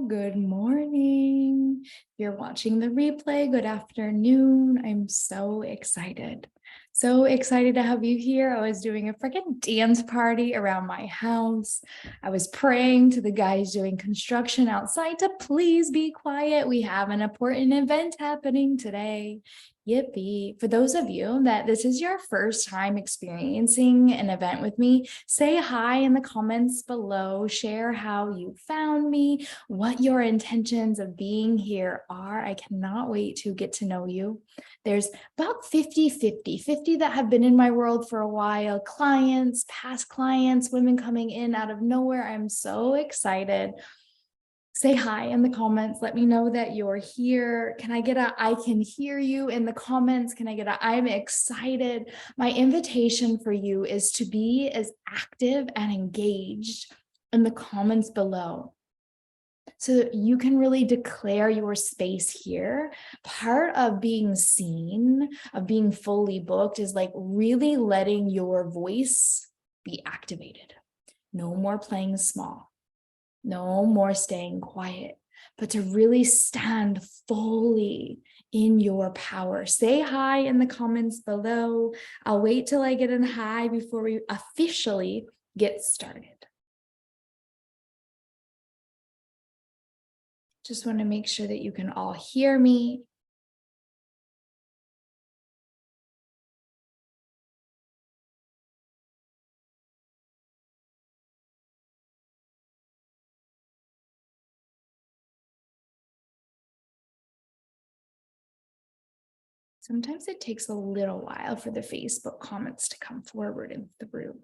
good morning. If you're watching the replay, good afternoon. I'm so excited. So excited to have you here. I was doing a freaking dance party around my house. I was praying to the guys doing construction outside to please be quiet. We have an important event happening today. Yippee. For those of you that this is your first time experiencing an event with me, say hi in the comments below, share how you found me, what your intentions of being here are. I cannot wait to get to know you. There's about 50 that have been in my world for a while, clients, past clients, women coming in out of nowhere. I'm so excited. Say hi in the comments. Let me know that you're here. Can I get a I can hear you in the comments? Can I get a I'm excited? My invitation for you is to be as active and engaged in the comments below so that you can really declare your space here. Part of being seen, of being fully booked, is like really letting your voice be activated. No more playing small. No more staying quiet, but to really stand fully in your power. Say hi in the comments below. I'll wait till I get in hi before we officially get started. Just want to make sure that you can all hear me. Sometimes it takes a little while for the Facebook comments to come forward in the room.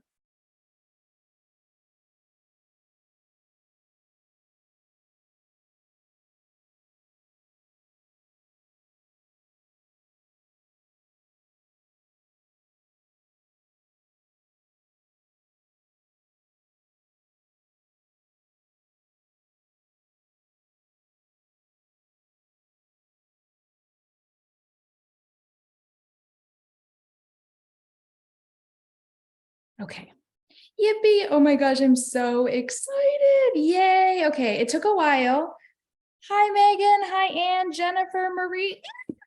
Okay. Yippee. Oh my gosh, I'm so excited. Yay. Okay, it took a while. Hi, Megan. Hi, Anne, Jennifer, Marie.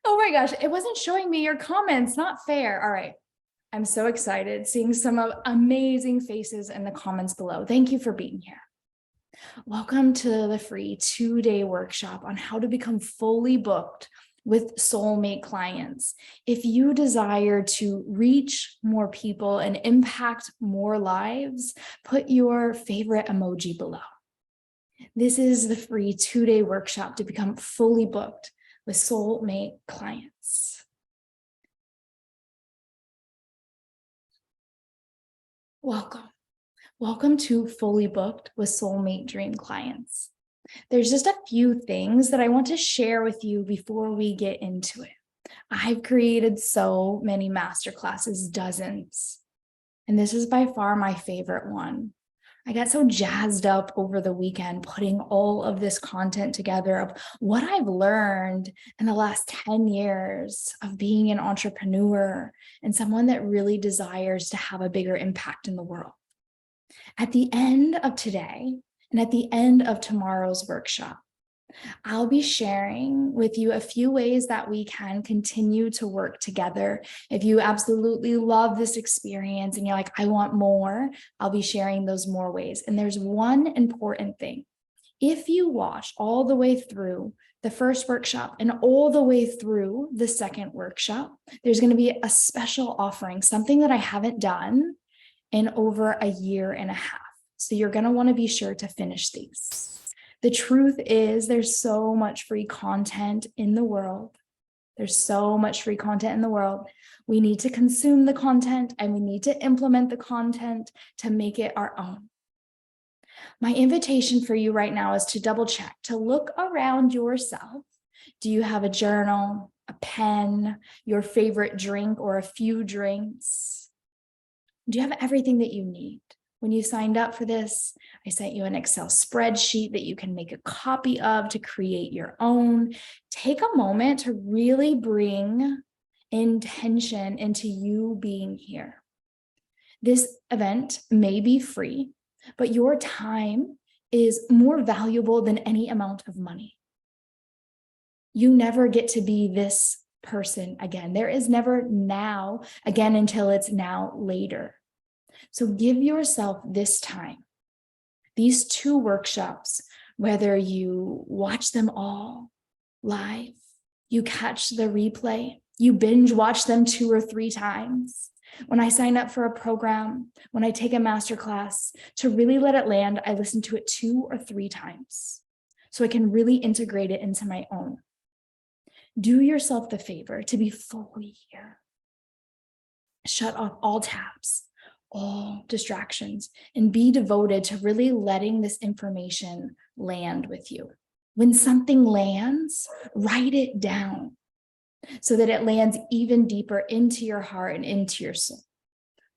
Oh my gosh, it wasn't showing me your comments. Not fair. All right. I'm so excited seeing some amazing faces in the comments below. Thank you for being here. Welcome to the free 2-day workshop on how to become fully booked with soulmate clients. If you desire to reach more people and impact more lives, put your favorite emoji below. This is the free 2-day workshop to become fully booked with soulmate clients. Welcome. Welcome to Fully Booked with Soulmate Dream Clients. There's just a few things that I want to share with you before we get into it. I've created so many masterclasses, dozens, and this is by far my favorite one. I got so jazzed up over the weekend putting all of this content together of what I've learned in the last 10 years of being an entrepreneur and someone that really desires to have a bigger impact in the world. At the end of today and at the end of tomorrow's workshop, I'll be sharing with you a few ways that we can continue to work together. If you absolutely love this experience and you're like, I want more, I'll be sharing those more ways. And there's one important thing. If you watch all the way through the first workshop and all the way through the second workshop, there's going to be a special offering, something that I haven't done in over a year and a half. So you're going to want to be sure to finish these. The truth is there's so much free content in the world. There's so much free content in the world. We need to consume the content and we need to implement the content to make it our own. My invitation for you right now is to double check, to look around yourself. Do you have a journal, a pen, your favorite drink or a few drinks? Do you have everything that you need? When you signed up for this, I sent you an Excel spreadsheet that you can make a copy of to create your own. Take a moment to really bring intention into you being here. This event may be free, but your time is more valuable than any amount of money. You never get to be this person again. There is never now again until it's now later. So give yourself this time, these 2 workshops, whether you watch them all live, you catch the replay, you binge watch them 2 or 3 times. When I sign up for a program, when I take a masterclass, to really let it land, I listen to it 2 or 3 times so I can really integrate it into my own. Do yourself the favor to be fully here. Shut off all tabs, all distractions, and be devoted to really letting this information land with you. When something lands, write it down so that it lands even deeper into your heart and into your soul.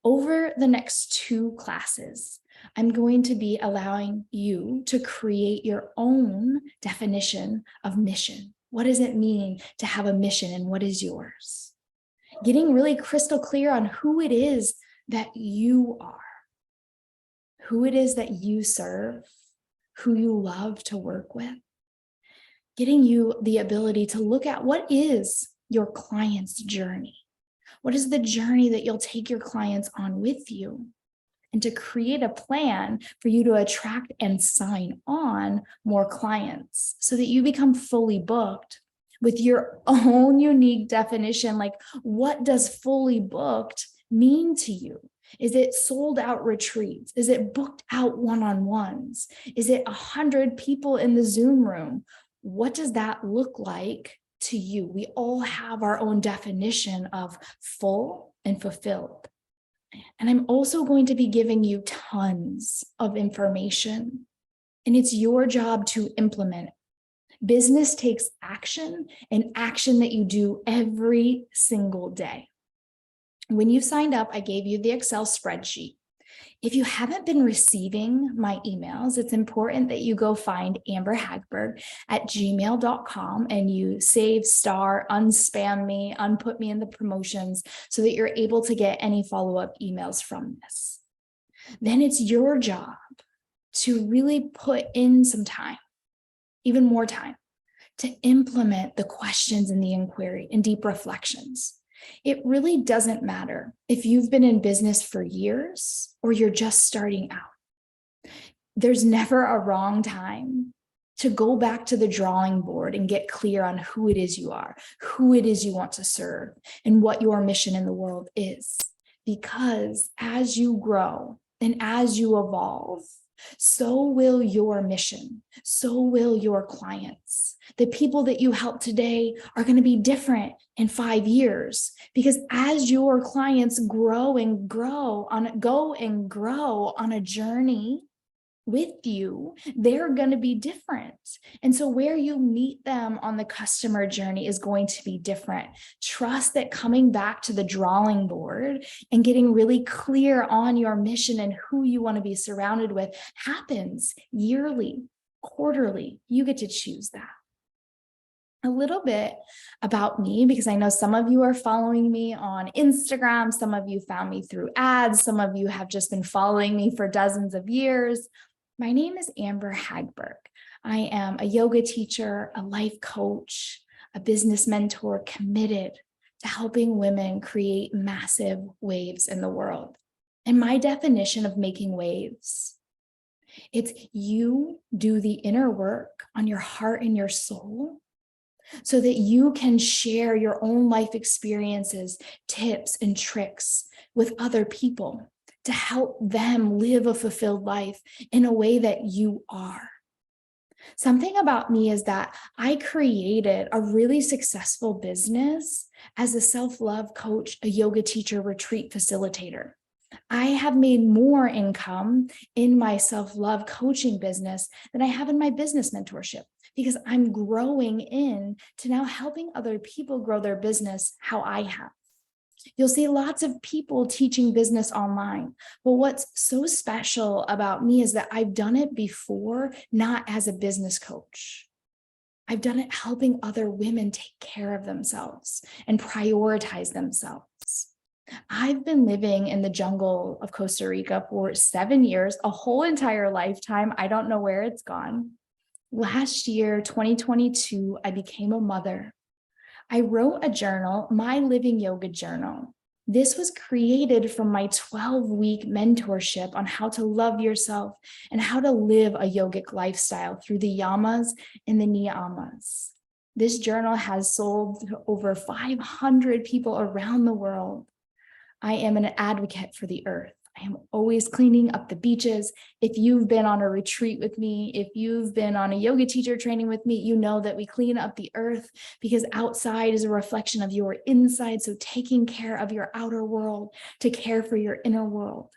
Over the next 2 classes, I'm going to be allowing you to create your own definition of mission. What does it mean to have a mission, and what is yours? Getting really crystal clear on who it is that you are, who it is that you serve, who you love to work with. Getting you the ability to look at what is your client's journey. What is the journey that you'll take your clients on with you? And to create a plan for you to attract and sign on more clients so that you become fully booked with your own unique definition. Like, what does fully booked mean to you? Is it sold out retreats? Is it booked out one-on-ones? Is it 100 people in the Zoom room? What does that look like to you? We all have our own definition of full and fulfilled. And I'm also going to be giving you tons of information, and it's your job to implement it. Business takes action, and action that you do every single day. When you signed up, I gave you the Excel spreadsheet. If you haven't been receiving my emails, it's important that you go find Amber Hagberg at gmail.com and you save, star, unspam me, unput me in the promotions so that you're able to get any follow-up emails from this. Then it's your job to really put in some time, even more time, to implement the questions in the inquiry and deep reflections. It really doesn't matter if you've been in business for years or you're just starting out. There's never a wrong time to go back to the drawing board and get clear on who it is you are, who it is you want to serve, and what your mission in the world is. Because as you grow and as you evolve, so will your mission, so will your clients. The people that you help today are going to be different in 5 years, because as your clients go and grow on a journey with you, they're going to be different. And so where you meet them on the customer journey is going to be different. Trust that coming back to the drawing board and getting really clear on your mission and who you want to be surrounded with happens yearly, quarterly. You get to choose that. A little bit about me, because I know some of you are following me on Instagram. Some of you found me through ads. Some of you have just been following me for dozens of years. My name is Amber Hagberg. I am a yoga teacher, a life coach, a business mentor committed to helping women create massive waves in the world. And my definition of making waves, it's you do the inner work on your heart and your soul so that you can share your own life experiences, tips, and tricks with other people to help them live a fulfilled life in a way that you are. Something about me is that I created a really successful business as a self-love coach, a yoga teacher, retreat facilitator. I have made more income in my self-love coaching business than I have in my business mentorship, because I'm growing in to now helping other people grow their business how I have. You'll see lots of people teaching business online. But what's so special about me is that I've done it before, not as a business coach. I've done it helping other women take care of themselves and prioritize themselves. I've been living in the jungle of Costa Rica for 7 years, a whole entire lifetime. I don't know where it's gone. Last year, 2022, I became a mother. I wrote a journal, my living yoga journal. This was created from my 12-week mentorship on how to love yourself and how to live a yogic lifestyle through the yamas and the niyamas. This journal has sold to over 500 people around the world. I am an advocate for the earth. I am always cleaning up the beaches. If you've been on a retreat with me, if you've been on a yoga teacher training with me, you know that we clean up the earth because outside is a reflection of your inside. So taking care of your outer world to care for your inner world.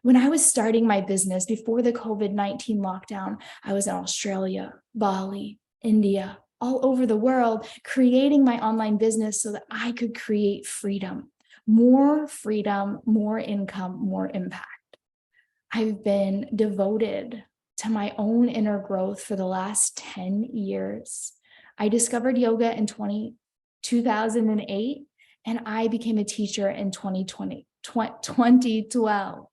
When I was starting my business before the COVID-19 lockdown, I was in Australia, Bali, India, all over the world, creating my online business so that I could create freedom, more income, more impact. I've been devoted to my own inner growth for the last 10 years. I discovered yoga in 2008, and I became a teacher in 2012.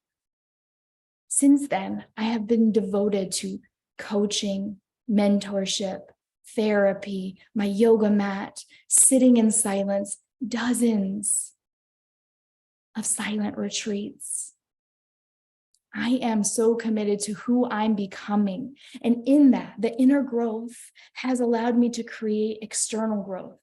Since then, I have been devoted to coaching, mentorship, therapy, my yoga mat, sitting in silence, dozens of silent retreats. I am so committed to who I'm becoming. And in that, the inner growth has allowed me to create external growth.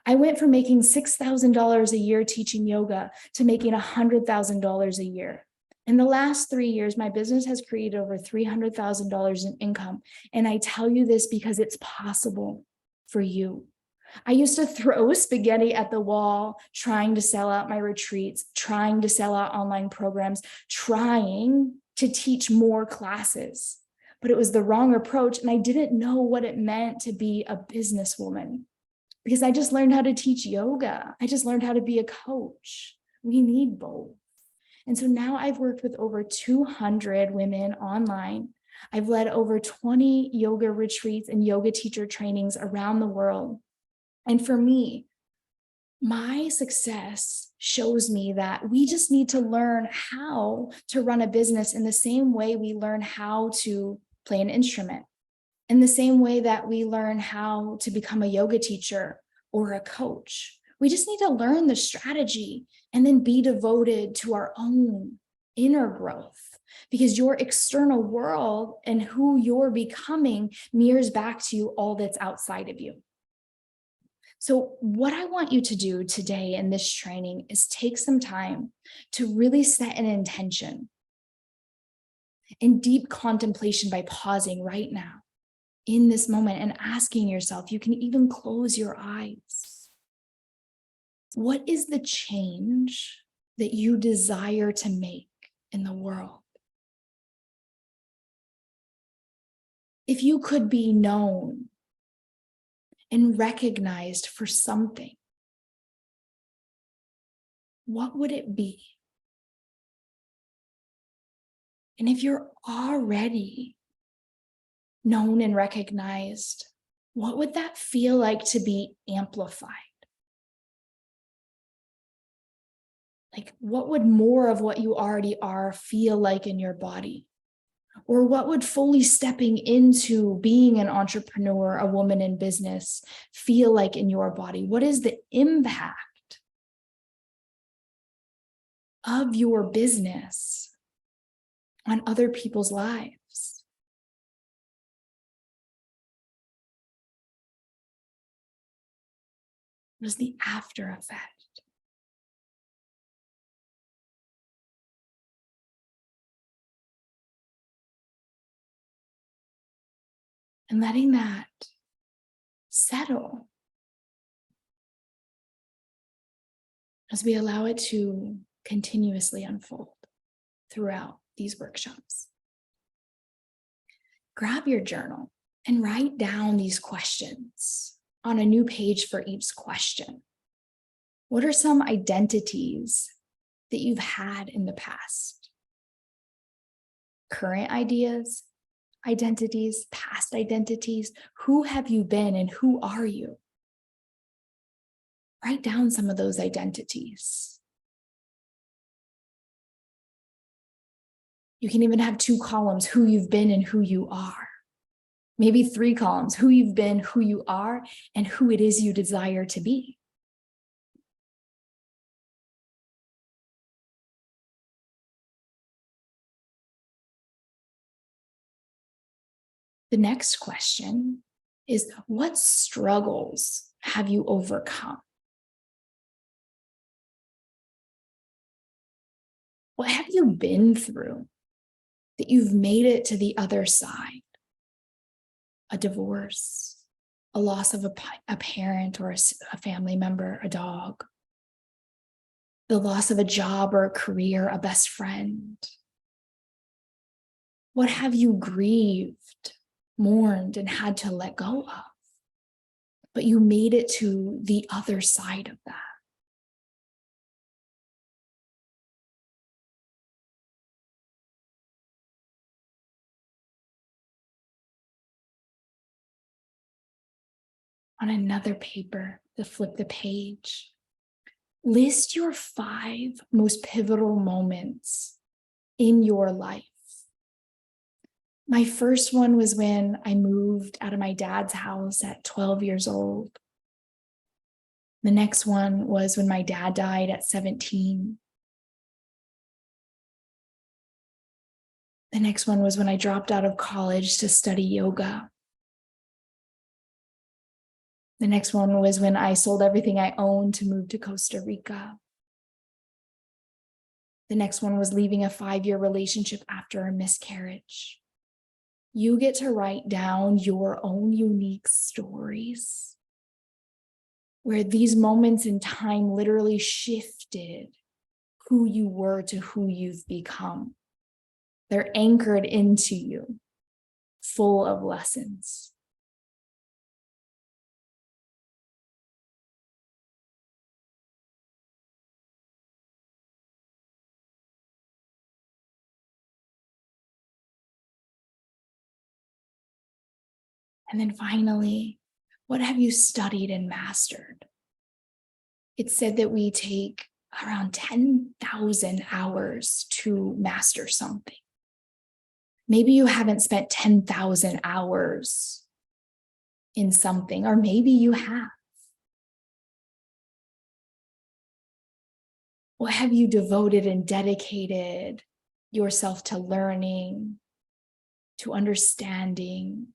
I went from making $6,000 a year teaching yoga to making $100,000 a year. In the last 3 years, my business has created over $300,000 in income. And I tell you this because it's possible for you. I used to throw spaghetti at the wall, trying to sell out my retreats, trying to sell out online programs, trying to teach more classes. But it was the wrong approach. And I didn't know what it meant to be a businesswoman because I just learned how to teach yoga. I just learned how to be a coach. We need both. And so now I've worked with over 200 women online. I've led over 20 yoga retreats and yoga teacher trainings around the world. And for me, my success shows me that we just need to learn how to run a business in the same way we learn how to play an instrument, in the same way that we learn how to become a yoga teacher or a coach. We just need to learn the strategy and then be devoted to our own inner growth, because your external world and who you're becoming mirrors back to you all that's outside of you. So what I want you to do today in this training is take some time to really set an intention in deep contemplation by pausing right now in this moment and asking yourself, you can even close your eyes. What is the change that you desire to make in the world? If you could be known and recognized for something, what would it be? And if you're already known and recognized, what would that feel like to be amplified? Like, what would more of what you already are feel like in your body? Or what would fully stepping into being an entrepreneur, a woman in business, feel like in your body? What is the impact of your business on other people's lives? What is the after effect? And letting that settle as we allow it to continuously unfold throughout these workshops. Grab your journal and write down these questions on a new page for each question. What are some identities that you've had in the past? Current ideas, identities, past identities. Who have you been and who are you? Write down some of those identities. You can even have 2 columns, who you've been and who you are. Maybe 3 columns, who you've been, who you are, and who it is you desire to be. The next question is, what struggles have you overcome? What have you been through that you've made it to the other side? A divorce, a loss of a parent or a family member, a dog, the loss of a job or a career, a best friend. What have you grieved, mourned, and had to let go of? But you made it to the other side of that. On another paper, to flip the page, list your 5 most pivotal moments in your life. My first one was when I moved out of my dad's house at 12 years old. The next one was when my dad died at 17. The next one was when I dropped out of college to study yoga. The next one was when I sold everything I owned to move to Costa Rica. The next one was leaving a 5-year relationship after a miscarriage. You get to write down your own unique stories where these moments in time literally shifted who you were to who you've become. They're anchored into you, full of lessons. And then finally, what have you studied and mastered? It's said that we take around 10,000 hours to master something. Maybe you haven't spent 10,000 hours in something, or maybe you have. What have you devoted and dedicated yourself to learning, to understanding?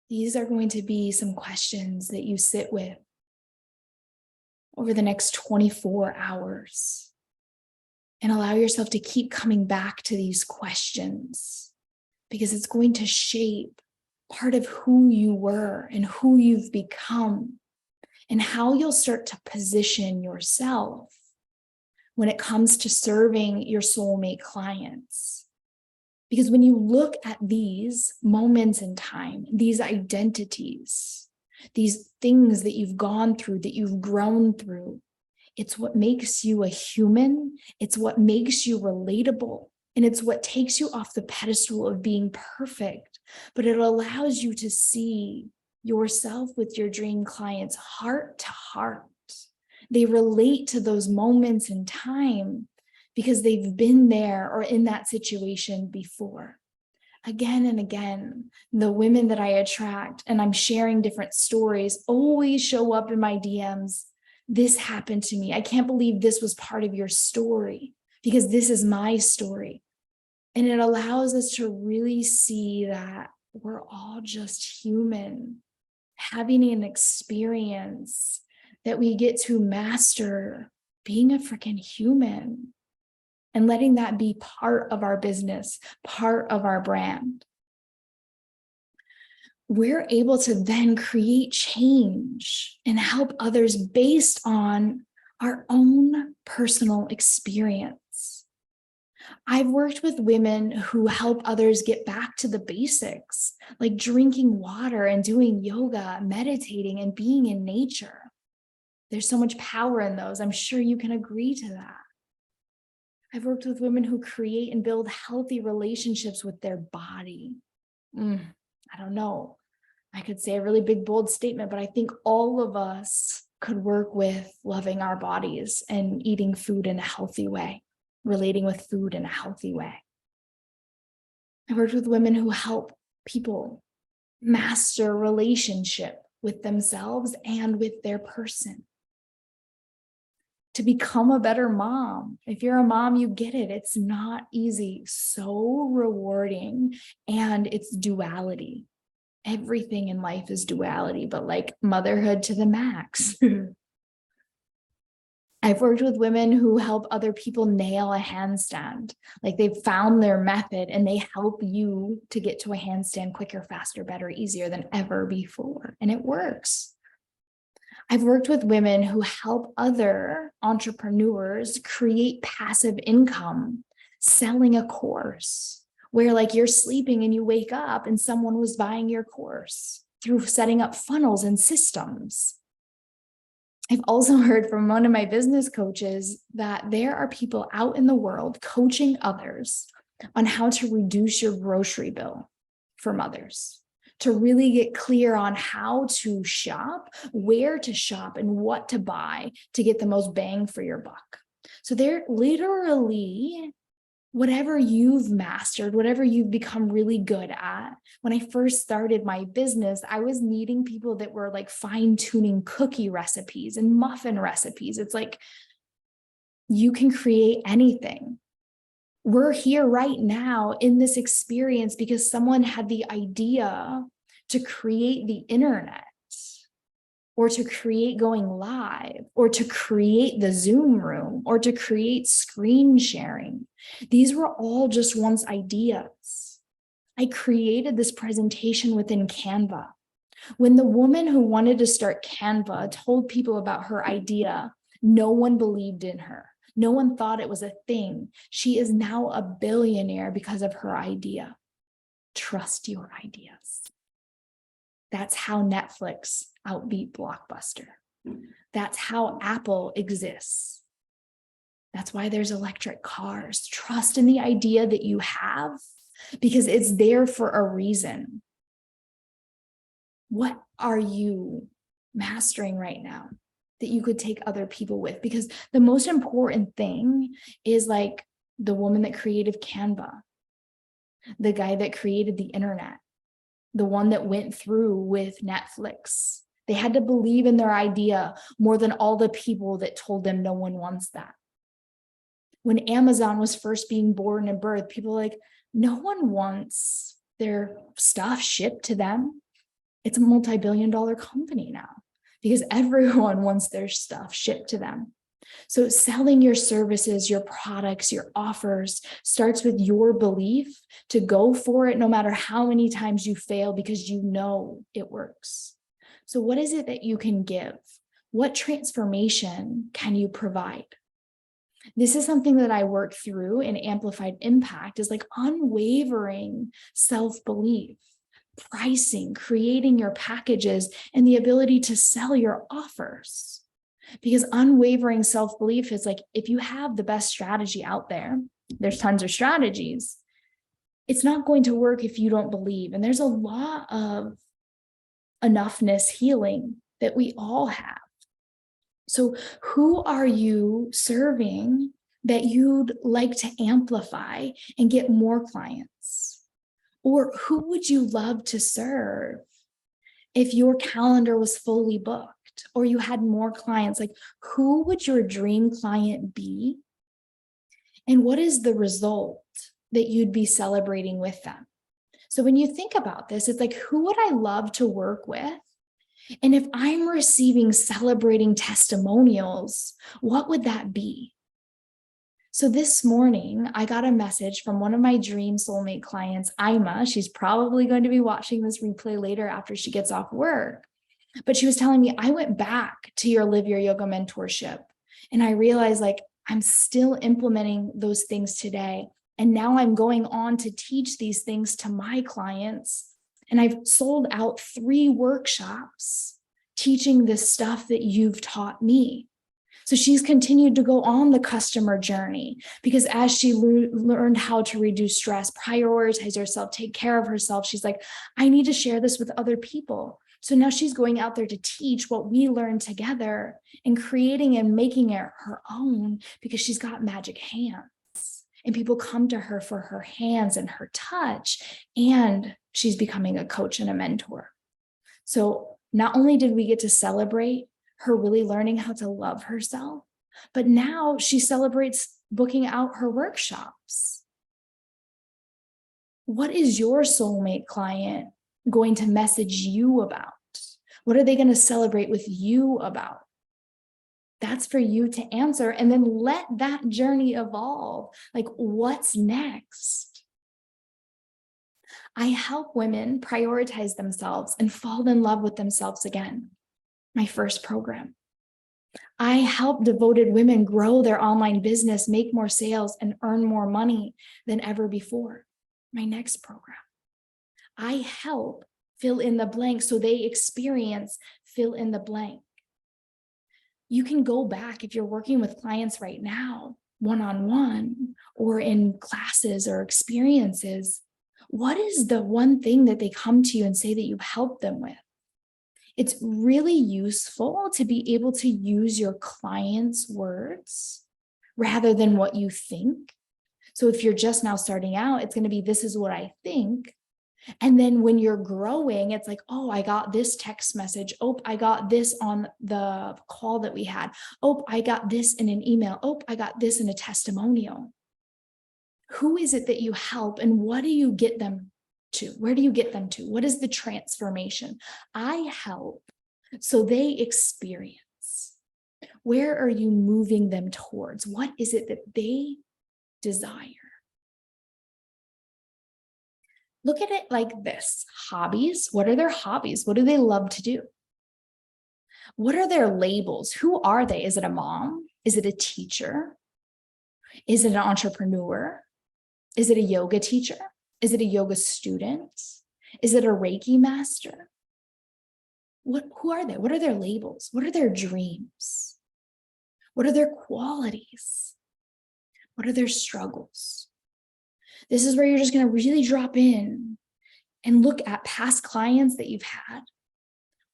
These are going to be some questions that you sit with over the next 24 hours and allow yourself to keep coming back to these questions because it's going to shape part of who you were and who you've become and how you'll start to position yourself when it comes to serving your soulmate clients. Because when you look at these moments in time, these identities, these things that you've gone through, that you've grown through, it's what makes you a human. It's what makes you relatable. And it's what takes you off the pedestal of being perfect. But it allows you to see yourself with your dream clients heart to heart. They relate to those moments in time because they've been there or in that situation before. Again and again, the women that I attract, and I'm sharing different stories, always show up in my DMs. This happened to me. I can't believe this was part of your story because this is my story. And it allows us to really see that we're all just human, having an experience that we get to master being a freaking human. And letting that be part of our business, part of our brand. We're able to then create change and help others based on our own personal experience. I've worked with women who help others get back to the basics, like drinking water and doing yoga, meditating, and being in nature. There's so much power in those. I'm sure you can agree to that. I've worked with women who create and build healthy relationships with their body. I don't know. I could say a really big, bold statement, but I think all of us could work with loving our bodies and eating food in a healthy way, relating with food in a healthy way. I worked with women who help people master relationship with themselves and with their person. To become a better mom. If you're a mom, you get it. It's not easy, so rewarding, and it's duality. Everything in life is duality, but like motherhood to the max. I've worked with women who help other people nail a handstand. Like they've found their method and they help you to get to a handstand quicker, faster, better, easier than ever before. And it works. I've worked with women who help other entrepreneurs create passive income, selling a course where like you're sleeping and you wake up and someone was buying your course through setting up funnels and systems. I've also heard from one of my business coaches that there are people out in the world coaching others on how to reduce your grocery bill for mothers, to really get clear on how to shop, where to shop, and what to buy to get the most bang for your buck. So they're literally, whatever you've mastered, whatever you've become really good at. When I first started my business, I was meeting people that were like fine-tuning cookie recipes and muffin recipes. It's like, you can create anything. We're here right now in this experience because someone had the idea to create the internet, or to create going live, or to create the Zoom room, or to create screen sharing. These were all just once ideas. I created this presentation within Canva. When the woman who wanted to start Canva told people about her idea, no one believed in her. No one thought it was a thing. She is now a billionaire because of her idea. Trust your ideas. That's how Netflix outbeat Blockbuster. That's how Apple exists. That's why there's electric cars. Trust in the idea that you have because it's there for a reason. What are you mastering right now that you could take other people with? Because the most important thing is like the woman that created Canva, the guy that created the internet, the one that went through with Netflix. They had to believe in their idea more than all the people that told them no one wants that. When Amazon was first being born and birthed, people were like, no one wants their stuff shipped to them. It's a multi-billion-dollar company now because everyone wants their stuff shipped to them. So selling your services, your products, your offers starts with your belief to go for it no matter how many times you fail because you know it works. So what is it that you can give? What transformation can you provide? This is something that I work through in Amplified Impact, is like unwavering self-belief, pricing, creating your packages, and the ability to sell your offers. Because unwavering self-belief is like, if you have the best strategy out there, there's tons of strategies, it's not going to work if you don't believe. And there's a lot of enoughness healing that we all have. So who are you serving that you'd like to amplify and get more clients? Or who would you love to serve if your calendar was fully booked or you had more clients? Like, who would your dream client be? And what is the result that you'd be celebrating with them? So when you think about this, it's like, who would I love to work with? And if I'm receiving celebrating testimonials, what would that be? So this morning, I got a message from one of my dream soulmate clients, Ima. She's probably going to be watching this replay later after she gets off work. But she was telling me, I went back to your Live Your Yoga mentorship. And I realized like, I'm still implementing those things today. And now I'm going on to teach these things to my clients. And I've sold out 3 workshops teaching this stuff that you've taught me. So she's continued to go on the customer journey because as she learned how to reduce stress, prioritize herself, take care of herself, she's like, I need to share this with other people. So now she's going out there to teach what we learned together and creating and making it her own because she's got magic hands. And people come to her for her hands and her touch. And she's becoming a coach and a mentor. So not only did we get to celebrate her really learning how to love herself, but now she celebrates booking out her workshops. What is your soulmate client going to message you about? What are they going to celebrate with you about? That's for you to answer, and then let that journey evolve. Like, what's next? I help women prioritize themselves and fall in love with themselves again. My first program. I help devoted women grow their online business, make more sales, and earn more money than ever before. My next program. I help fill in the blank so they experience fill in the blank. You can go back if you're working with clients right now, one-on-one or in classes or experiences. What is the one thing that they come to you and say that you helped them with? It's really useful to be able to use your client's words rather than what you think. So if you're just now starting out, it's going to be, this is what I think. And then when you're growing, it's like, oh, I got this text message. Oh, I got this on the call that we had. Oh, I got this in an email. Oh, I got this in a testimonial. Who is it that you help and what do you get them to? Where do you get them to? What is the transformation? I help so they experience. Where are you moving them towards? What is it that they desire? Look at it like this. Hobbies. What are their hobbies? What do they love to do? What are their labels? Who are they? Is it a mom? Is it a teacher? Is it an entrepreneur? Is it a yoga teacher? Is it a yoga student? Is it a Reiki master? Who are they? What are their labels? What are their dreams? What are their qualities? What are their struggles? This is where you're just going to really drop in and look at past clients that you've had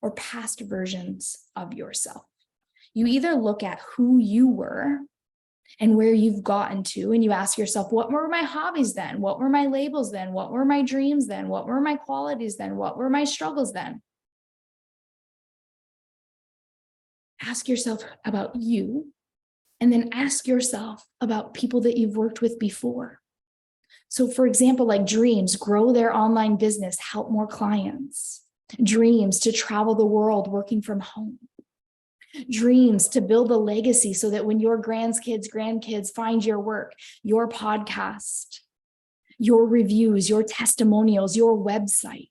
or past versions of yourself. You either look at who you were and where you've gotten to, and you ask yourself, what were my hobbies then? What were my labels then? What were my dreams then? What were my qualities then? What were my struggles then? Ask yourself about you, and then ask yourself about people that you've worked with before. So for example, like dreams, grow their online business, help more clients. Dreams to travel the world working from home. Dreams to build a legacy so that when your grandkids find your work, your podcast, your reviews, your testimonials, your website,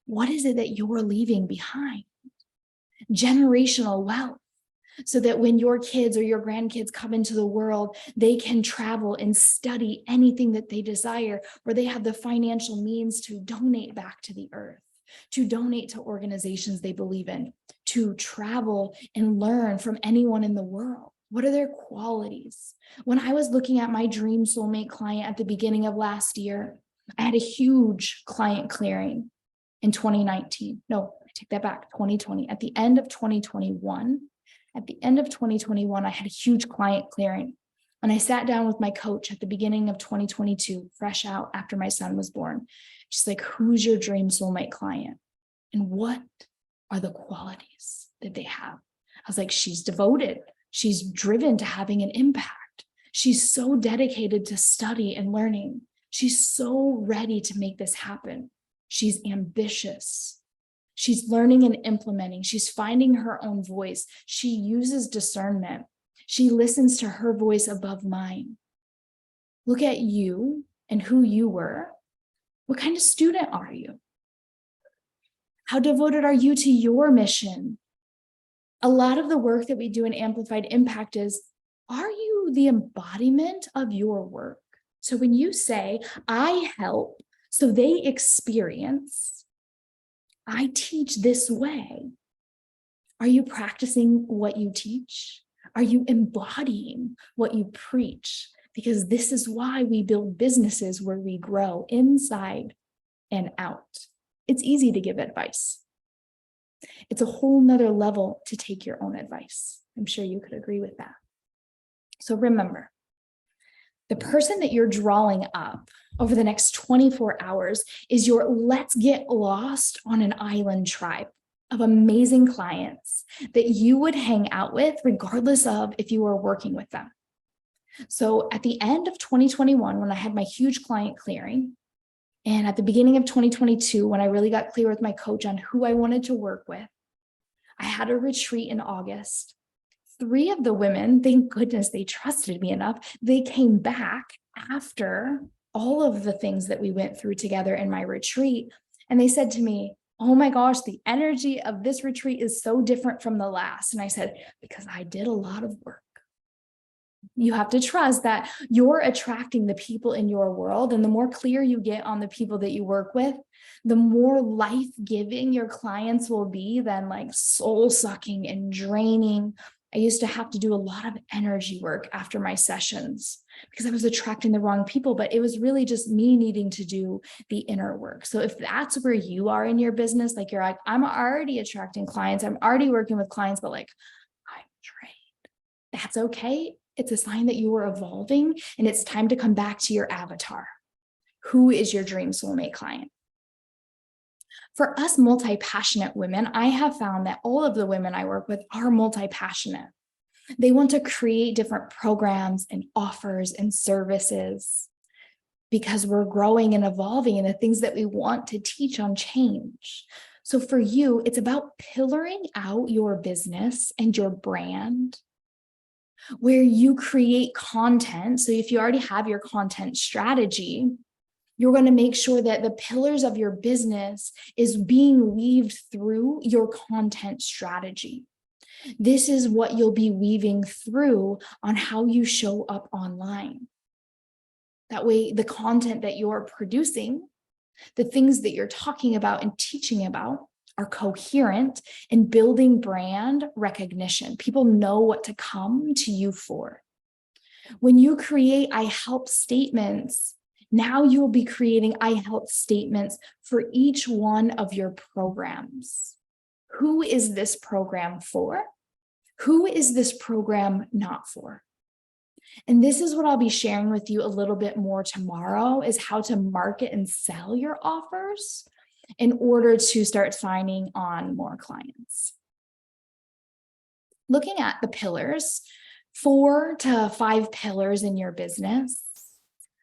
what is it that you're leaving behind? Generational wealth. So that when your kids or your grandkids come into the world, they can travel and study anything that they desire, or they have the financial means to donate back to the earth, to donate to organizations they believe in, to travel and learn from anyone in the world. What are their qualities? When I was looking at my dream soulmate client at the beginning of last year, I had a huge client clearing in 2019. No, I take that back, 2020. At the end of 2021, I had a huge client clearing. And I sat down with my coach at the beginning of 2022, fresh out after my son was born. She's like, who's your dream soulmate client? And what are the qualities that they have? I was like, she's devoted. She's driven to having an impact. She's so dedicated to study and learning. She's so ready to make this happen. She's ambitious. She's learning and implementing. She's finding her own voice. She uses discernment. She listens to her voice above mine. Look at you and who you were. What kind of student are you? How devoted are you to your mission? A lot of the work that we do in Amplified Impact is, are you the embodiment of your work? So when you say, I help so they experience, I teach this way. Are you practicing what you teach? Are you embodying what you preach? Because this is why we build businesses where we grow inside and out. It's easy to give advice. It's a whole nother level to take your own advice. I'm sure you could agree with that. So remember, the person that you're drawing up over the next 24 hours is your let's get lost on an island tribe of amazing clients that you would hang out with regardless of if you were working with them. So at the end of 2021, when I had my huge client clearing, and at the beginning of 2022, when I really got clear with my coach on who I wanted to work with, I had a retreat in August. 3 of the women, thank goodness they trusted me enough, they came back after all of the things that we went through together in my retreat. And they said to me, oh my gosh, the energy of this retreat is so different from the last. And I said, because I did a lot of work. You have to trust that you're attracting the people in your world. And the more clear you get on the people that you work with, the more life-giving your clients will be than like soul-sucking and draining. I used to have to do a lot of energy work after my sessions because I was attracting the wrong people, but it was really just me needing to do the inner work. So if that's where you are in your business, like you're like, I'm already attracting clients, I'm already working with clients, but like, I'm drained. That's okay. It's a sign that you are evolving and it's time to come back to your avatar. Who is your dream soulmate client? For us multi-passionate women, I have found that all of the women I work with are multi-passionate. They want to create different programs and offers and services because we're growing and evolving and the things that we want to teach on change. So for you, it's about pillaring out your business and your brand where you create content. So if you already have your content strategy, you're going to make sure that the pillars of your business is being weaved through your content strategy. This is what you'll be weaving through on how you show up online. That way, the content that you're producing, the things that you're talking about and teaching about are coherent and building brand recognition. People know what to come to you for. When you create I help statements, now you will be creating I help statements for each one of your programs. Who is this program for? Who is this program not for? And this is what I'll be sharing with you a little bit more tomorrow, is how to market and sell your offers in order to start signing on more clients. Looking at the pillars, 4 to 5 pillars in your business.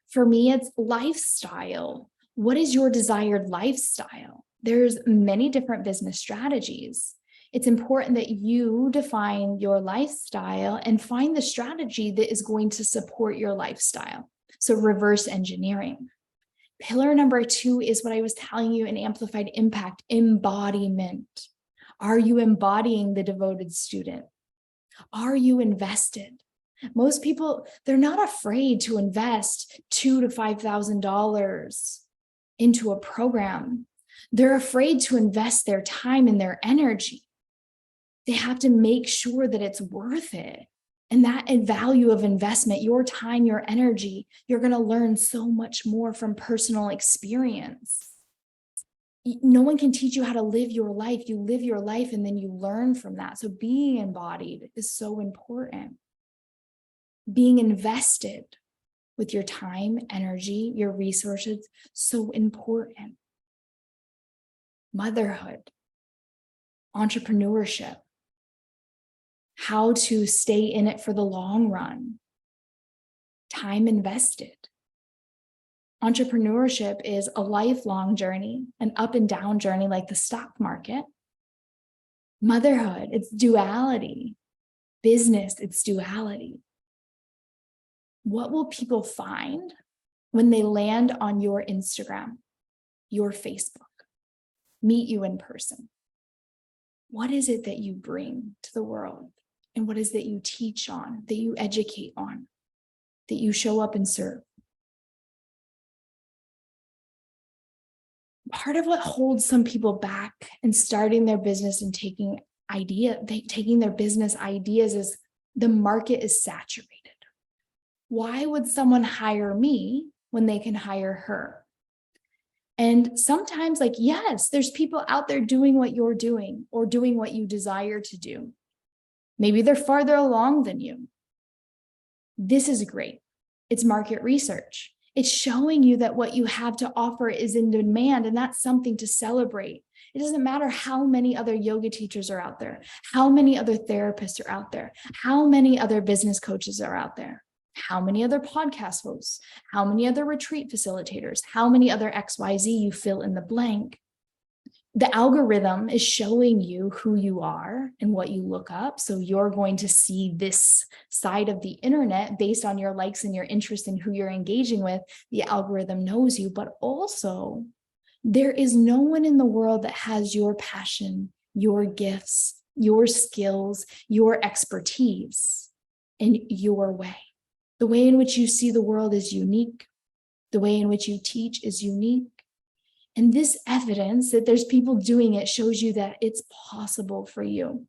For me, it's lifestyle. What is your desired lifestyle? There's many different business strategies. It's important that you define your lifestyle and find the strategy that is going to support your lifestyle. So reverse engineering. Pillar number 2 is what I was telling you in Amplified Impact, embodiment. Are you embodying the devoted student? Are you invested? Most people, they're not afraid to invest $2,000 to $5,000 into a program. They're afraid to invest their time and their energy. They have to make sure that it's worth it. And that value of investment, your time, your energy, you're going to learn so much more from personal experience. No one can teach you how to live your life. You live your life and then you learn from that. So being embodied is so important. Being invested with your time, energy, your resources, so important. Motherhood, entrepreneurship, how to stay in it for the long run, time invested. Entrepreneurship is a lifelong journey, an up and down journey like the stock market. Motherhood, it's duality. Business, it's duality. What will people find when they land on your Instagram, your Facebook, meet you in person? What is it that you bring to the world? And what is that you teach on, that you educate on, that you show up and serve? Part of what holds some people back in starting their business and taking their business ideas is the market is saturated. Why would someone hire me when they can hire her? And sometimes, like, yes, there's people out there doing what you're doing or doing what you desire to do. Maybe they're farther along than you. This is great. It's market research. It's showing you that what you have to offer is in demand, and that's something to celebrate. It doesn't matter how many other yoga teachers are out there, how many other therapists are out there, how many other business coaches are out there, how many other podcast hosts, how many other retreat facilitators, how many other XYZ, you fill in the blank. The algorithm is showing you who you are and what you look up. So you're going to see this side of the internet based on your likes and your interest in who you're engaging with. The algorithm knows you, but also there is no one in the world that has your passion, your gifts, your skills, your expertise in your way. The way in which you see the world is unique. The way in which you teach is unique. And this evidence that there's people doing it shows you that it's possible for you.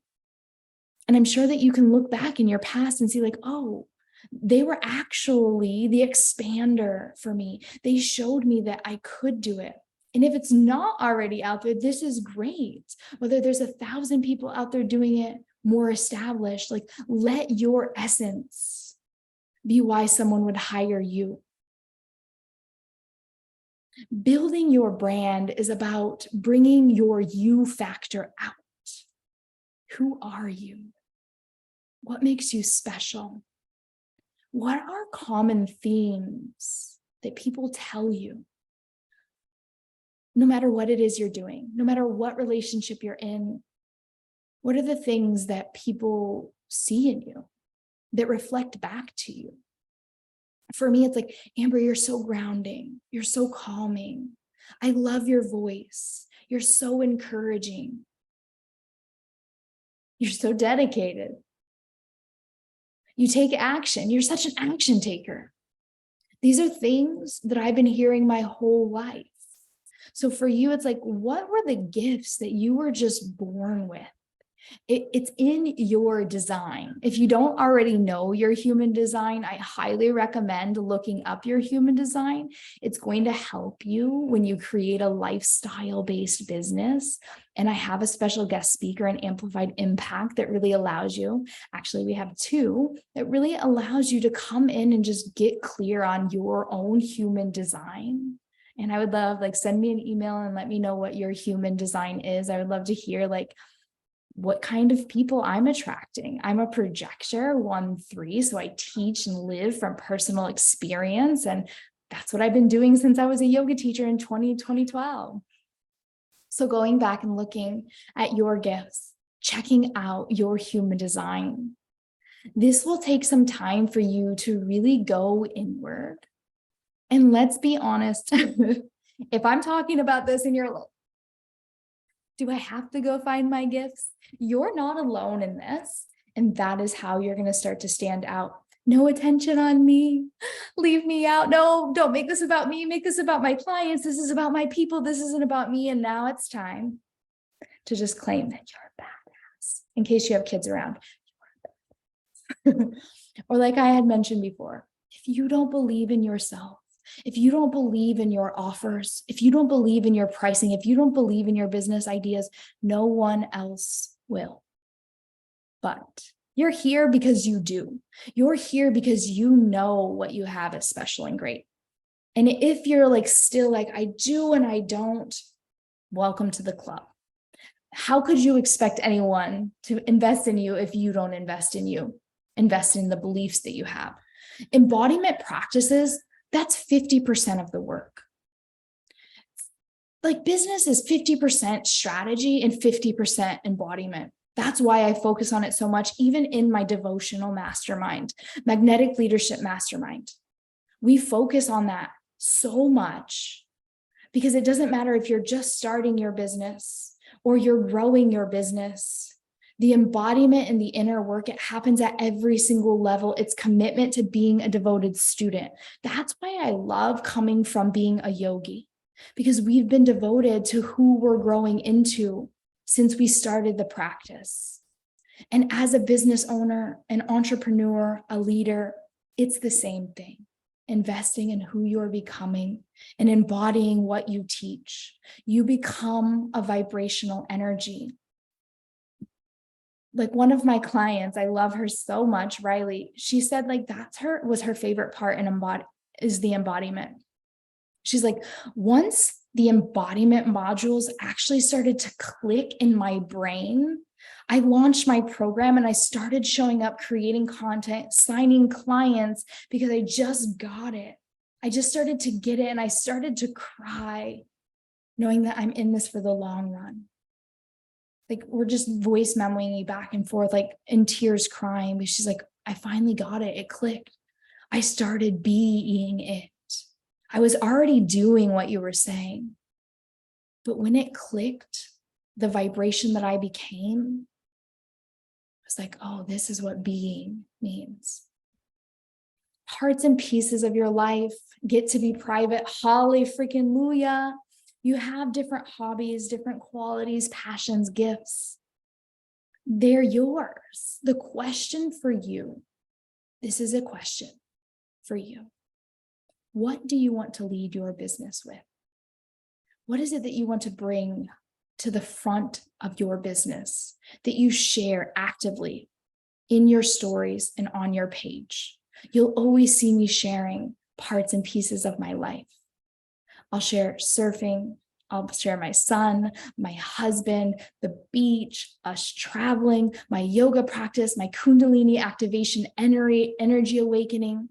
And I'm sure that you can look back in your past and see like, oh, they were actually the expander for me. They showed me that I could do it. And if it's not already out there, this is great. Whether there's 1,000 people out there doing it more established, like let your essence be why someone would hire you. Building your brand is about bringing your you factor out. Who are you? What makes you special? What are common themes that people tell you? No matter what it is you're doing, no matter what relationship you're in, what are the things that people see in you that reflect back to you? For me, it's like, Amber, you're so grounding. You're so calming. I love your voice. You're so encouraging. You're so dedicated. You take action. You're such an action taker. These are things that I've been hearing my whole life. So for you, it's like, what were the gifts that you were just born with? It's in your design. If you don't already know your human design, I highly recommend looking up your human design. It's going to help you when you create a lifestyle-based business. And I have a special guest speaker in Amplified Impact that really allows you, actually we have two, that really allows you to come in and just get clear on your own human design. And I would love, like, send me an email and let me know what your human design is. I would love to hear like what kind of people I'm attracting. I'm a projector 1-3, so I teach and live from personal experience. And that's what I've been doing since I was a yoga teacher in 2012. So going back and looking at your gifts, checking out your human design, this will take some time for you to really go inward. And let's be honest, if I'm talking about this and you're like, do I have to go find my gifts? You're not alone in this. And that is how you're going to start to stand out. No attention on me. Leave me out. No, don't make this about me. Make this about my clients. This is about my people. This isn't about me. And now it's time to just claim that you're a badass. In case you have kids around. Or like I had mentioned before, if you don't believe in yourself, if you don't believe in your offers, if you don't believe in your pricing, if you don't believe in your business ideas, no one else will. But you're here because you do. You're here because you know what you have is special and great. And if you're like still like, I do and I don't, welcome to the club. How could you expect anyone to invest in you if you don't invest in you? Invest in the beliefs that you have. Embodiment practices, that's 50% of the work. Like business is 50% strategy and 50% embodiment. That's why I focus on it so much, even in my devotional mastermind, magnetic leadership mastermind. We focus on that so much because it doesn't matter if you're just starting your business or you're growing your business. The embodiment and the inner work, it happens at every single level. It's commitment to being a devoted student. That's why I love coming from being a yogi, because we've been devoted to who we're growing into since we started the practice. And as a business owner, an entrepreneur, a leader, it's the same thing. investing in who you're becoming and embodying what you teach, you become a vibrational energy. Like one of my clients, I love her so much, Riley. She said like was her favorite part is the embodiment. She's like, once the embodiment modules actually started to click in my brain, I launched my program and I started showing up, creating content, signing clients because I just got it. I just started to get it and I started to cry, knowing that I'm in this for the long run. Like we're just voice memoing back and forth, like in tears crying, but she's like, I finally got it. It clicked. I started being it. I was already doing what you were saying. But when it clicked, the vibration that I became was like, oh, this is what being means. Parts and pieces of your life get to be private. Holly freaking Luya. You have different hobbies, different qualities, passions, gifts. They're yours. The question for you, this is a question for you. What do you want to lead your business with? What is it that you want to bring to the front of your business that you share actively in your stories and on your page? You'll always see me sharing parts and pieces of my life. I'll share surfing. I'll share my son, my husband, the beach, us traveling, my yoga practice, my Kundalini activation, energy awakening.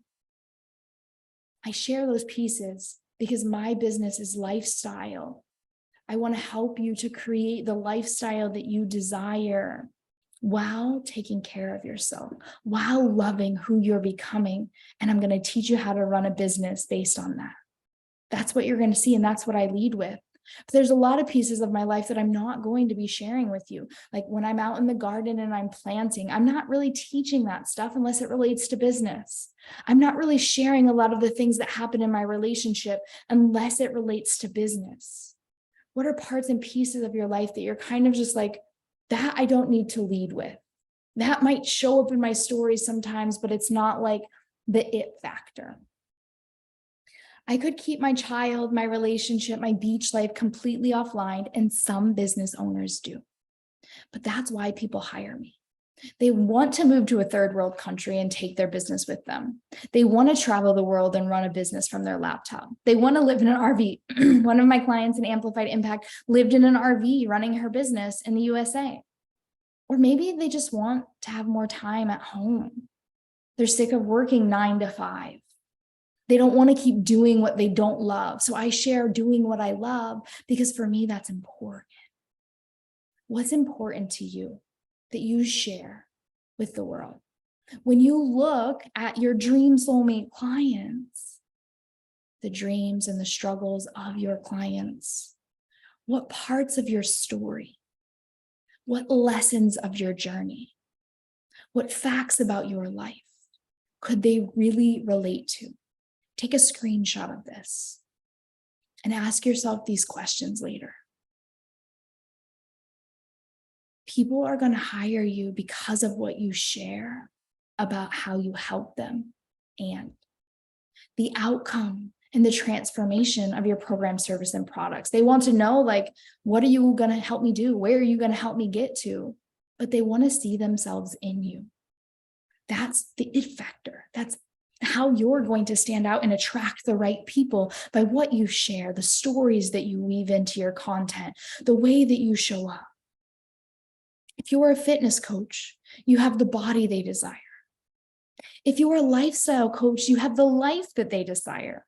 I share those pieces because my business is lifestyle. I want to help you to create the lifestyle that you desire while taking care of yourself, while loving who you're becoming. And I'm going to teach you how to run a business based on that. That's what you're going to see. And that's what I lead with. But there's a lot of pieces of my life that I'm not going to be sharing with you. Like when I'm out in the garden and I'm planting, I'm not really teaching that stuff unless it relates to business. I'm not really sharing a lot of the things that happen in my relationship unless it relates to business. What are parts and pieces of your life that you're kind of just like, that I don't need to lead with? That might show up in my stories sometimes, but it's not like the it factor. I could keep my child, my relationship, my beach life completely offline, and some business owners do. But that's why people hire me. They want to move to a third world country and take their business with them. They want to travel the world and run a business from their laptop. They want to live in an RV. One of my clients in Amplified Impact lived in an RV running her business in the USA. Or maybe they just want to have more time at home. They're sick of working 9 to 5. They don't want to keep doing what they don't love. So I share doing what I love because for me, that's important. What's important to you that you share with the world? When you look at your dream soulmate clients, the dreams and the struggles of your clients, what parts of your story, what lessons of your journey, what facts about your life could they really relate to? Take a screenshot of this and ask yourself these questions later. People are going to hire you because of what you share about how you help them and the outcome and the transformation of your program, service, and products. They want to know, like, what are you going to help me do? Where are you going to help me get to? But they want to see themselves in you. That's the it factor. That's how you're going to stand out and attract the right people by what you share, the stories that you weave into your content, the way that you show up. If you're a fitness coach, you have the body they desire. If you're a lifestyle coach, you have the life that they desire.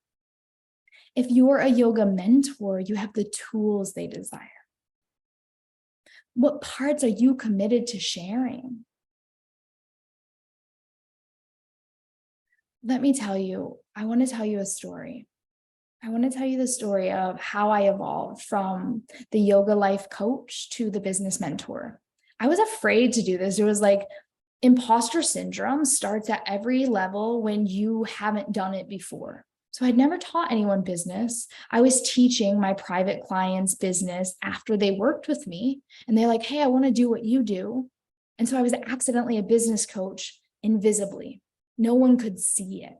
If you're a yoga mentor, you have the tools they desire. What parts are you committed to sharing? Let me tell you, I want to tell you a story. I want to tell you the story of how I evolved from the yoga life coach to the business mentor. I was afraid to do this. It was like imposter syndrome starts at every level when you haven't done it before. So I'd never taught anyone business. I was teaching my private clients business after they worked with me. And they're like, hey, I want to do what you do. And so I was accidentally a business coach invisibly. No one could see it.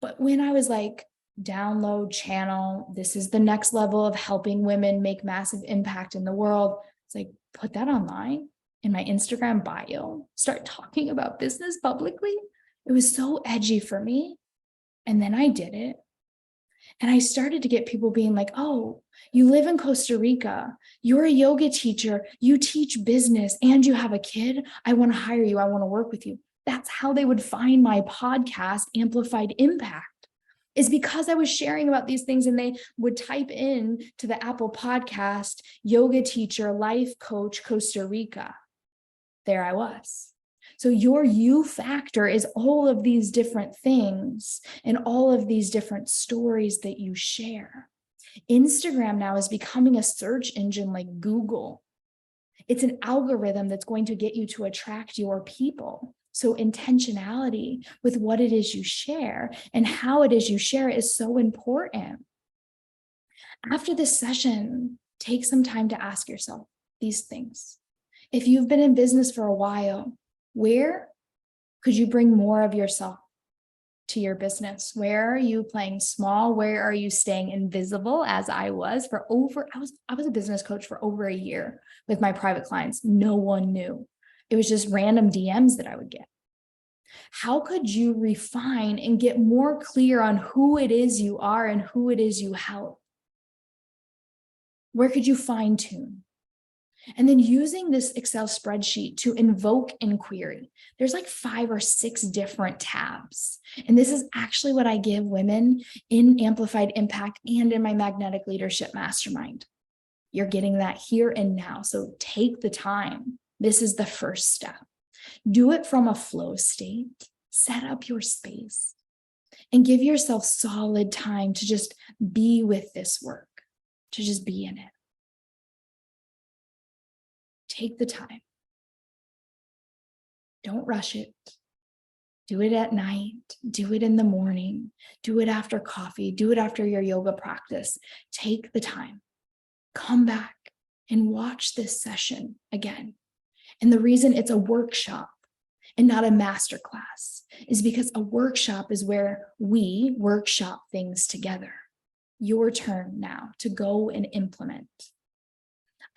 But when I was like, download channel, this is the next level of helping women make massive impact in the world, it's like, put that online in my Instagram bio, start talking about business publicly. It was so edgy for me. And then I did it. And I started to get people being like, oh, you live in Costa Rica, you're a yoga teacher, you teach business, and you have a kid. I want to hire you. I want to work with you. That's how they would find my podcast, Amplified Impact, is because I was sharing about these things, and they would type in to the Apple podcast, yoga teacher, life coach, Costa Rica. There I was. So your you factor is all of these different things and all of these different stories that you share. Instagram now is becoming a search engine like Google. It's an algorithm that's going to get you to attract your people. So intentionality with what it is you share and how it is you share is so important. After this session, take some time to ask yourself these things. If you've been in business for a while, where could you bring more of yourself to your business? Where are you playing small? Where are you staying invisible, as I was for I was a business coach for over a year with my private clients. No one knew. It was just random DMs that I would get. How could you refine and get more clear on who it is you are and who it is you help? Where could you fine tune? And then using this Excel spreadsheet to invoke inquiry. There's like 5 or 6 different tabs. And this is actually what I give women in Amplified Impact and in my Magnetic Leadership Mastermind. You're getting that here and now. So take the time. This is the first step. Do it from a flow state. Set up your space and give yourself solid time to just be with this work, to just be in it. Take the time. Don't rush it. Do it at night. Do it in the morning. Do it after coffee. Do it after your yoga practice. Take the time. Come back and watch this session again. And the reason it's a workshop and not a masterclass is because a workshop is where we workshop things together. Your turn now to go and implement.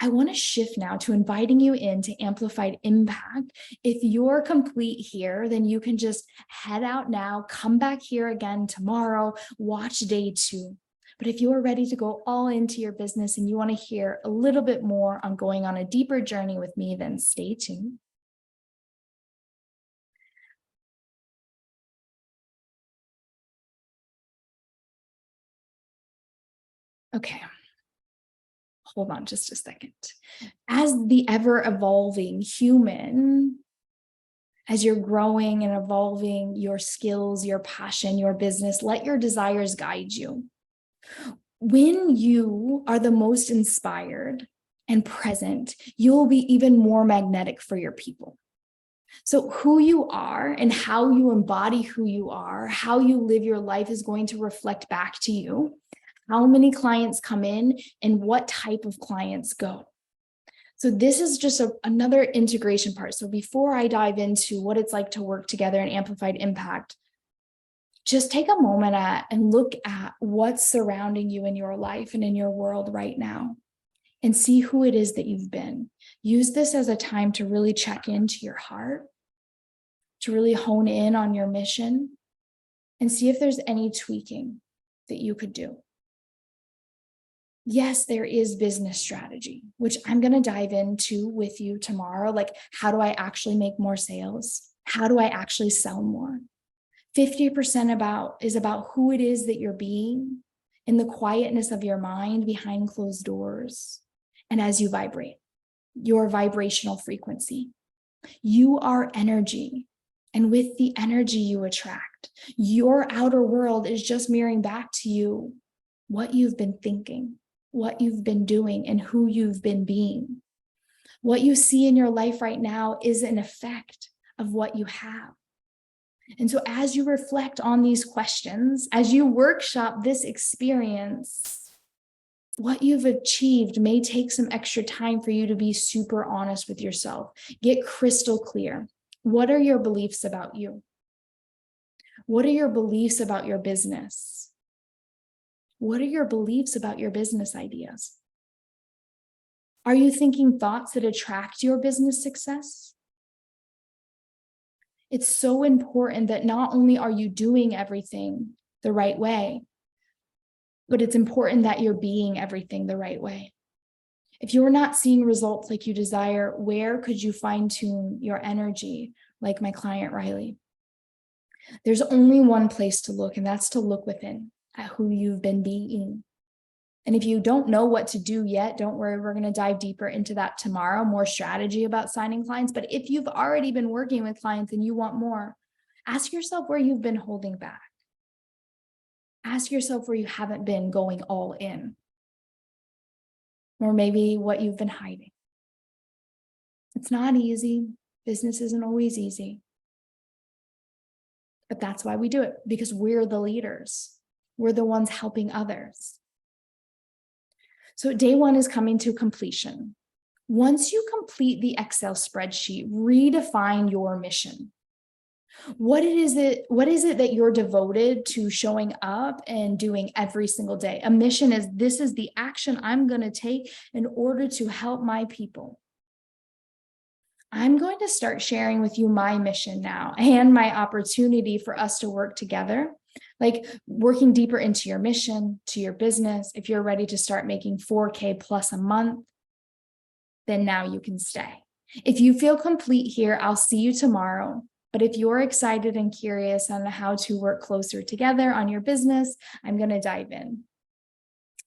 I want to shift now to inviting you into Amplified Impact. If you're complete here, then you can just head out now, come back here again tomorrow, watch day 2. But if you are ready to go all into your business and you want to hear a little bit more on going on a deeper journey with me, then stay tuned. Okay. Hold on just a second. As the ever-evolving human, as you're growing and evolving your skills, your passion, your business, let your desires guide you. When you are the most inspired and present, you'll be even more magnetic for your people. So who you are and how you embody who you are, how you live your life is going to reflect back to you. How many clients come in and what type of clients go. So this is just another integration part. So before I dive into what it's like to work together in Amplified Impact, just take a moment and look at what's surrounding you in your life and in your world right now and see who it is that you've been. Use this as a time to really check into your heart, to really hone in on your mission and see if there's any tweaking that you could do. Yes, there is business strategy, which I'm going to dive into with you tomorrow. Like, how do I actually make more sales? How do I actually sell more? 50% is about who it is that you're being in the quietness of your mind behind closed doors. And as you vibrate, your vibrational frequency, you are energy. And with the energy you attract, your outer world is just mirroring back to you what you've been thinking, what you've been doing, and who you've been being. What you see in your life right now is an effect of what you have. And so as you reflect on these questions, as you workshop this experience, what you've achieved may take some extra time for you to be super honest with yourself. Get crystal clear. What are your beliefs about you? What are your beliefs about your business? What are your beliefs about your business ideas? Are you thinking thoughts that attract your business success? It's so important that not only are you doing everything the right way, but it's important that you're being everything the right way. If you're not seeing results like you desire, where could you fine tune your energy, like my client Riley? There's only one place to look, and that's to look within at who you've been being. And if you don't know what to do yet, don't worry, we're going to dive deeper into that tomorrow, more strategy about signing clients. But if you've already been working with clients and you want more, ask yourself where you've been holding back. Ask yourself where you haven't been going all in, or maybe what you've been hiding. It's not easy. Business isn't always easy. But that's why we do it, because we're the leaders. We're the ones helping others. So day one is coming to completion. Once you complete the Excel spreadsheet, redefine your mission. What is it that you're devoted to showing up and doing every single day? A mission is, this is the action I'm going to take in order to help my people. I'm going to start sharing with you my mission now and my opportunity for us to work together, like working deeper into your mission, to your business. If you're ready to start making 4K plus a month, then now you can stay. If you feel complete here, I'll see you tomorrow. But if you're excited and curious on how to work closer together on your business, I'm going to dive in.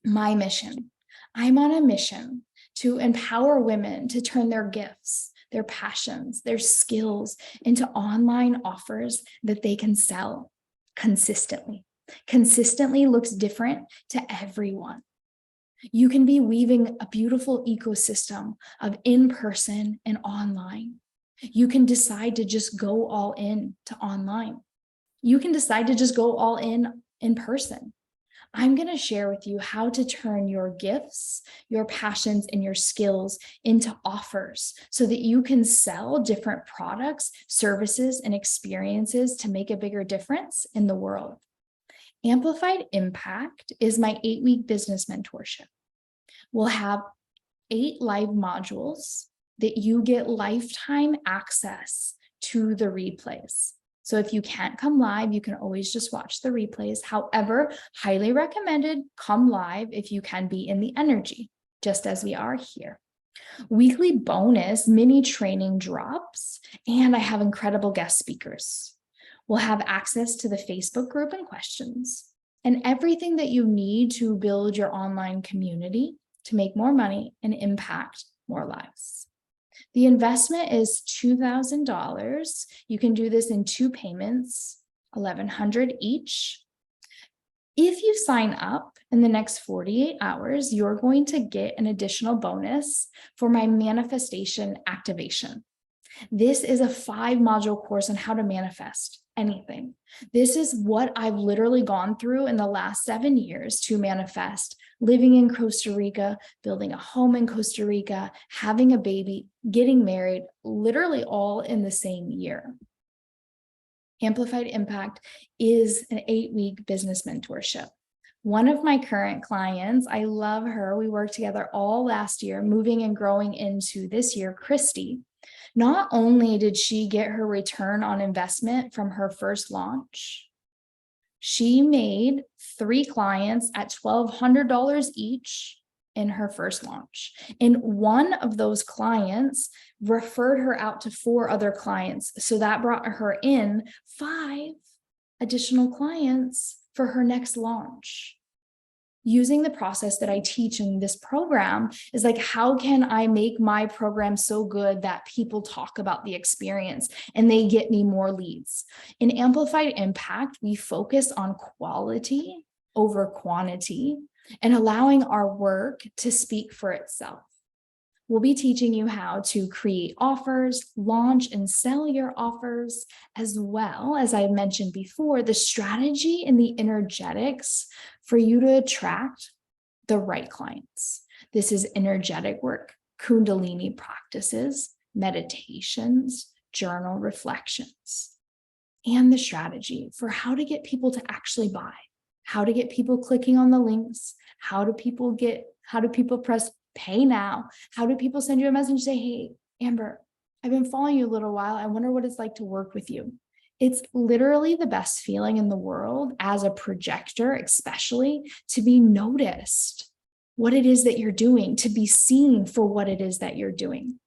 My mission. I'm on a mission to empower women to turn their gifts, their passions, their skills into online offers that they can sell consistently. Consistently looks different to everyone. You can be weaving a beautiful ecosystem of in-person and online. You can decide to just go all in to online. You can decide to just go all in person. I'm going to share with you how to turn your gifts, your passions, and your skills into offers so that you can sell different products, services, and experiences to make a bigger difference in the world. Amplified Impact is my 8-week business mentorship. We'll have 8 live modules that you get lifetime access to the replays. So if you can't come live, you can always just watch the replays. However, highly recommended, come live if you can be in the energy, just as we are here. Weekly bonus mini training drops, and I have incredible guest speakers. We'll have access to the Facebook group and questions, and everything that you need to build your online community to make more money and impact more lives. The investment is $2,000. You can do this in 2 payments, $1,100 each. If you sign up in the next 48 hours, you're going to get an additional bonus for my manifestation activation. This is a 5-module course on how to manifest anything. This is what I've literally gone through in the last 7 years to manifest living in Costa Rica, building a home in Costa Rica, having a baby, getting married, literally all in the same year. Amplified Impact is an 8-week business mentorship. One of my current clients, I love her. We worked together all last year, moving and growing into this year, Christy. Not only did she get her return on investment from her first launch, she made 3 clients at $1,200 each in her first launch. And one of those clients referred her out to 4 other clients. So that brought her in 5 additional clients for her next launch. Using the process that I teach in this program is like, how can I make my program so good that people talk about the experience and they get me more leads? In Amplified Impact, we focus on quality over quantity and allowing our work to speak for itself. We'll be teaching you how to create offers, launch and sell your offers, as well as I mentioned before, the strategy and the energetics for you to attract the right clients. This is energetic work, Kundalini practices, meditations, journal reflections. and the strategy for how to get people to actually buy, how to get people clicking on the links, how do people press pay now? How do people send you a message and say, hey, Amber, I've been following you a little while. I wonder what it's like to work with you. It's literally the best feeling in the world as a projector, especially to be noticed, what it is that you're doing, to be seen for what it is that you're doing.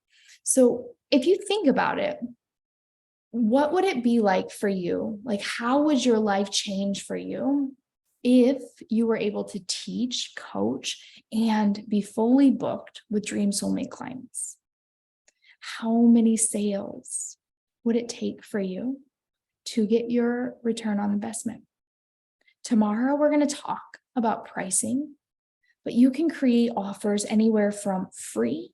So if you think about it, what would it be like for you? Like, how would your life change for you if you were able to teach, coach, and be fully booked with Dream Soulmate clients? How many sales would it take for you to get your return on investment? Tomorrow, we're going to talk about pricing, but you can create offers anywhere from free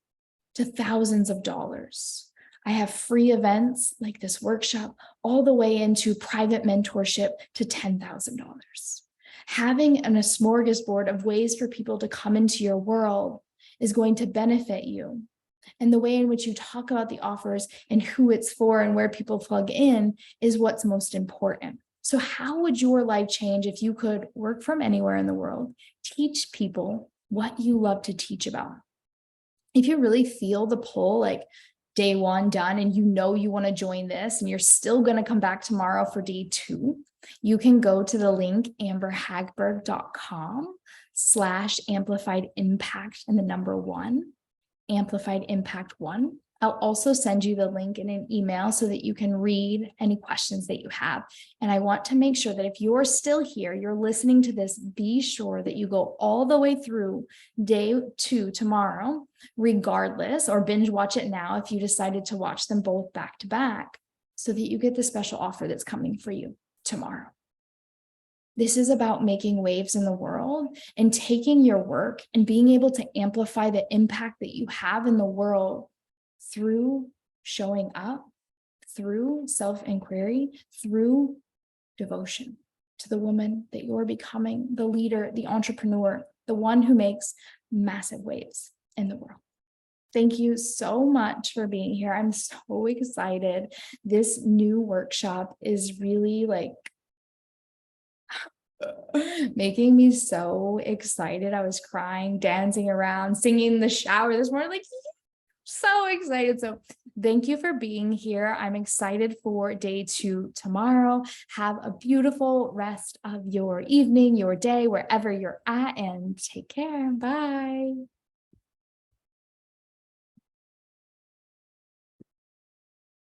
to thousands of dollars. I have free events like this workshop, all the way into private mentorship to $10,000. Having a smorgasbord of ways for people to come into your world is going to benefit you. And the way in which you talk about the offers and who it's for and where people plug in is what's most important. So how would your life change if you could work from anywhere in the world, teach people what you love to teach about? If you really feel the pull, like day one done, and you know you want to join this and you're still going to come back tomorrow for day 2, you can go to the link amberhagberg.com/amplified impact and the number 1, amplified impact 1. I'll also send you the link in an email so that you can read any questions that you have. And I want to make sure that if you're still here, you're listening to this, be sure that you go all the way through day 2 tomorrow, regardless, or binge watch it now if you decided to watch them both back to back, so that you get the special offer that's coming for you tomorrow. This is about making waves in the world and taking your work and being able to amplify the impact that you have in the world through showing up, through self-inquiry, through devotion to the woman that you're becoming, the leader, the entrepreneur, the one who makes massive waves in the world. Thank you so much for being here. I'm so excited. This new workshop is really making me so excited. I was crying, dancing around, singing in the shower this morning, so excited. So thank you for being here. I'm excited for day 2 tomorrow. Have a beautiful rest of your evening, your day, wherever you're at, and take care. Bye.